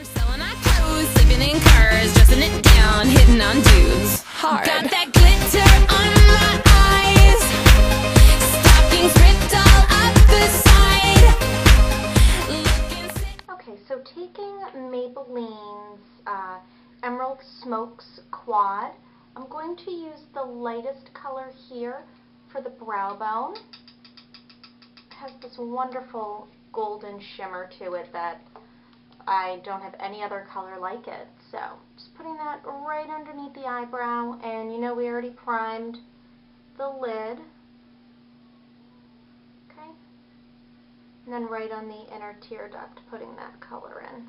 We're selling our clothes, sleeping in cars, dressing it down, hitting on dudes hard. Got that glitter on my eyes, stockings ripped all up the side. Okay, so taking Maybelline's Emerald Smokes Quad, I'm going to use the lightest color here for the brow bone. It has this wonderful golden shimmer to it that I don't have any other color like it. So just putting that right underneath the eyebrow, and you know we already primed the lid. Okay. And then right on the inner tear duct, putting that color in.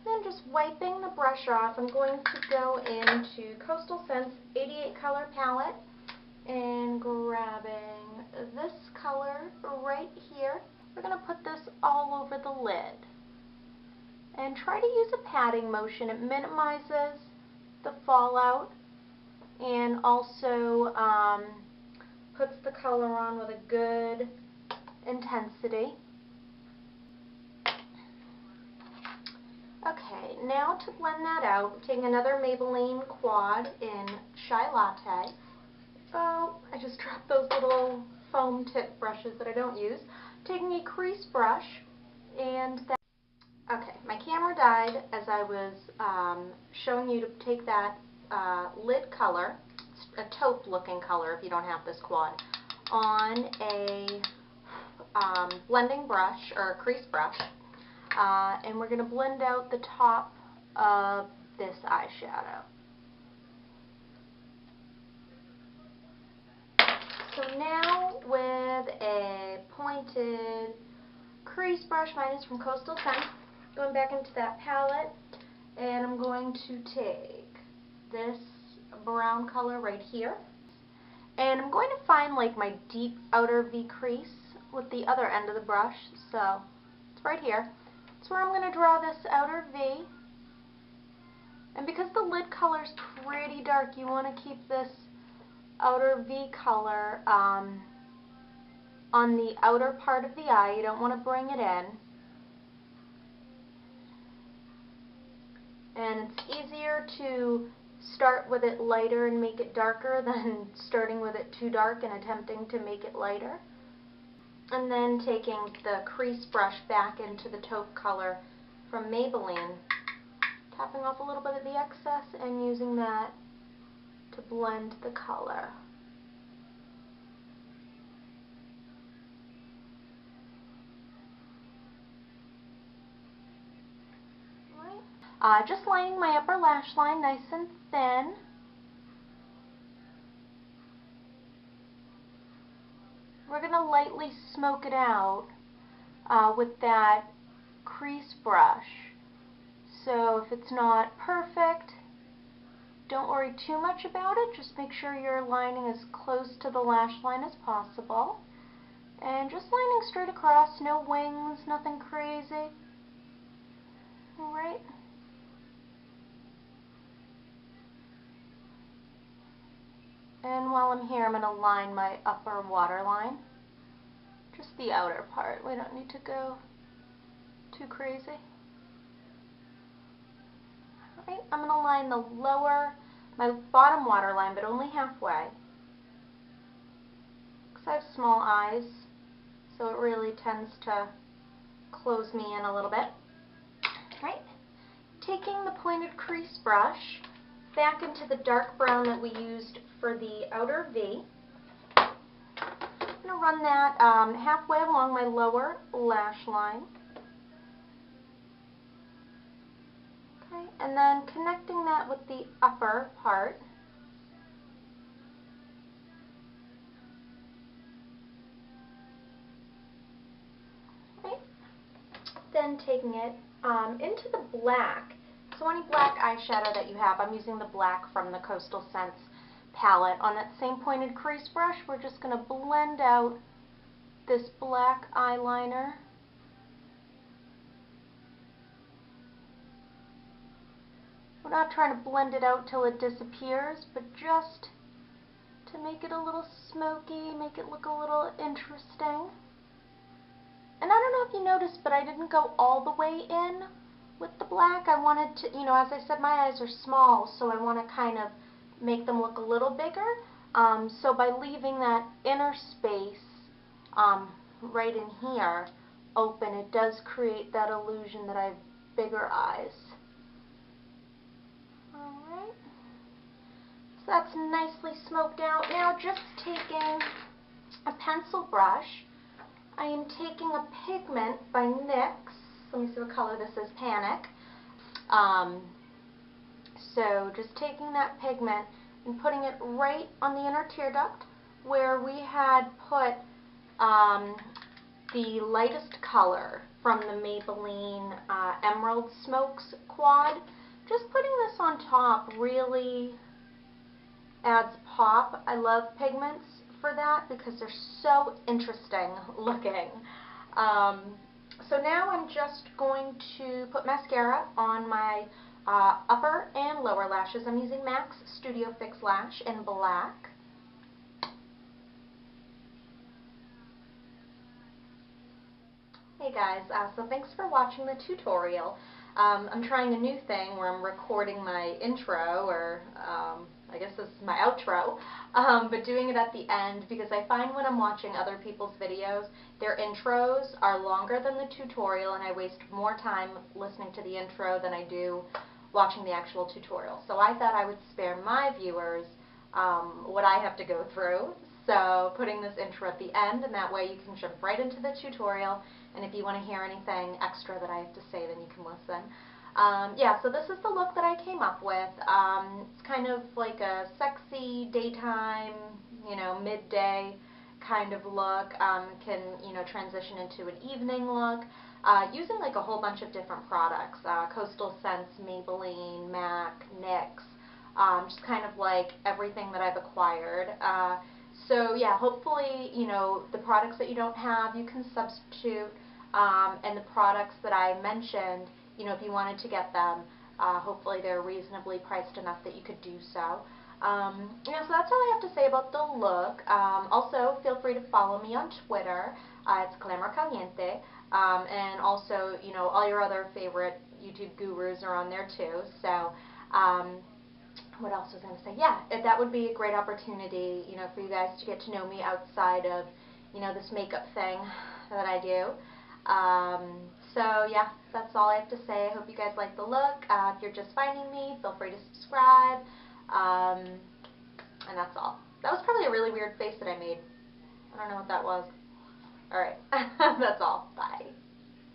Then just wiping the brush off, I'm going to go into Coastal Scents 88 color palette and grabbing this color right here. We're going to put this all over the lid. And try to use a patting motion. It minimizes the fallout and also puts the color on with a good intensity. Okay, now to blend that out, I'm taking another Maybelline Quad in Shy Latte. Oh, I just dropped those little foam tip brushes that I don't use. Taking a crease brush and that. Okay, my camera died as I was showing you to take that lid color, a taupe looking color if you don't have this quad, on a blending brush or a crease brush, and we're going to blend out the top of this eyeshadow. So now with a pointed crease brush, mine is from Coastal Scents, going back into that palette, and I'm going to take this brown color right here, and I'm going to find like my deep outer V crease with the other end of the brush, so it's right here. That's where I'm going to draw this outer V, and because the lid color is pretty dark, you want to keep this outer V color on the outer part of the eye. You don't want to bring it in. And it's easier to start with it lighter and make it darker than starting with it too dark and attempting to make it lighter. And then taking the crease brush back into the taupe color from Maybelline, tapping off a little bit of the excess and using that to blend the color. Just lining my upper lash line nice and thin. We're going to lightly smoke it out with that crease brush. So if it's not perfect, don't worry too much about it. Just make sure you're lining as close to the lash line as possible. And just lining straight across, no wings, nothing crazy. Alright. And while I'm here, I'm going to line my upper waterline. Just the outer part. We don't need to go too crazy. Alright, I'm going to line the my bottom waterline, but only halfway. Because I have small eyes, so it really tends to close me in a little bit. Alright, taking the pointed crease brush back into the dark brown that we used for the outer V. I'm going to run that halfway along my lower lash line. Okay, and then connecting that with the upper part. Okay, then taking it into the black. So any black eyeshadow that you have, I'm using the black from the Coastal Scents palette. On that same pointed crease brush, we're just going to blend out this black eyeliner. We're not trying to blend it out till it disappears, but just to make it a little smoky, make it look a little interesting. And I don't know if you noticed, but I didn't go all the way in with the black, I wanted to, as I said, my eyes are small, so I want to kind of make them look a little bigger. So by leaving that inner space right in here open, it does create that illusion that I have bigger eyes. Alright, so that's nicely smoked out. Now just taking a pencil brush, I am taking a pigment by NYX. Let me see what color this is, Panic. So just taking that pigment and putting it right on the inner tear duct where we had put the lightest color from the Maybelline Emerald Smokes Quad. Just putting this on top really adds pop. I love pigments for that because they're so interesting looking. So now I'm just going to put mascara on my upper and lower lashes. I'm using MAC's Studio Fix Lash in black. Hey guys, so thanks for watching the tutorial. I'm trying a new thing where I'm recording my intro, or I guess this is my outro, but doing it at the end because I find when I'm watching other people's videos, their intros are longer than the tutorial and I waste more time listening to the intro than I do watching the actual tutorial. So I thought I would spare my viewers what I have to go through. So putting this intro at the end, and that way you can jump right into the tutorial, and if you want to hear anything extra that I have to say, then you can listen. Yeah, so this is the look that I came up with. It's kind of like a sexy daytime, midday kind of look. Can, transition into an evening look. Using like a whole bunch of different products. Coastal Scents, Maybelline, MAC, NYX. Just kind of like everything that I've acquired. So yeah, hopefully, the products that you don't have, you can substitute, and the products that I mentioned, if you wanted to get them, hopefully they're reasonably priced enough that you could do so. So that's all I have to say about the look. Also, feel free to follow me on Twitter. It's Glamour Caliente. And also, all your other favorite YouTube gurus are on there too. So, what else was I going to say? Yeah, that would be a great opportunity, for you guys to get to know me outside of, this makeup thing that I do. So yeah, that's all I have to say. I hope you guys like the look. If you're just finding me, feel free to subscribe. And that's all. That was probably a really weird face that I made. I don't know what that was. Alright, that's all. Bye.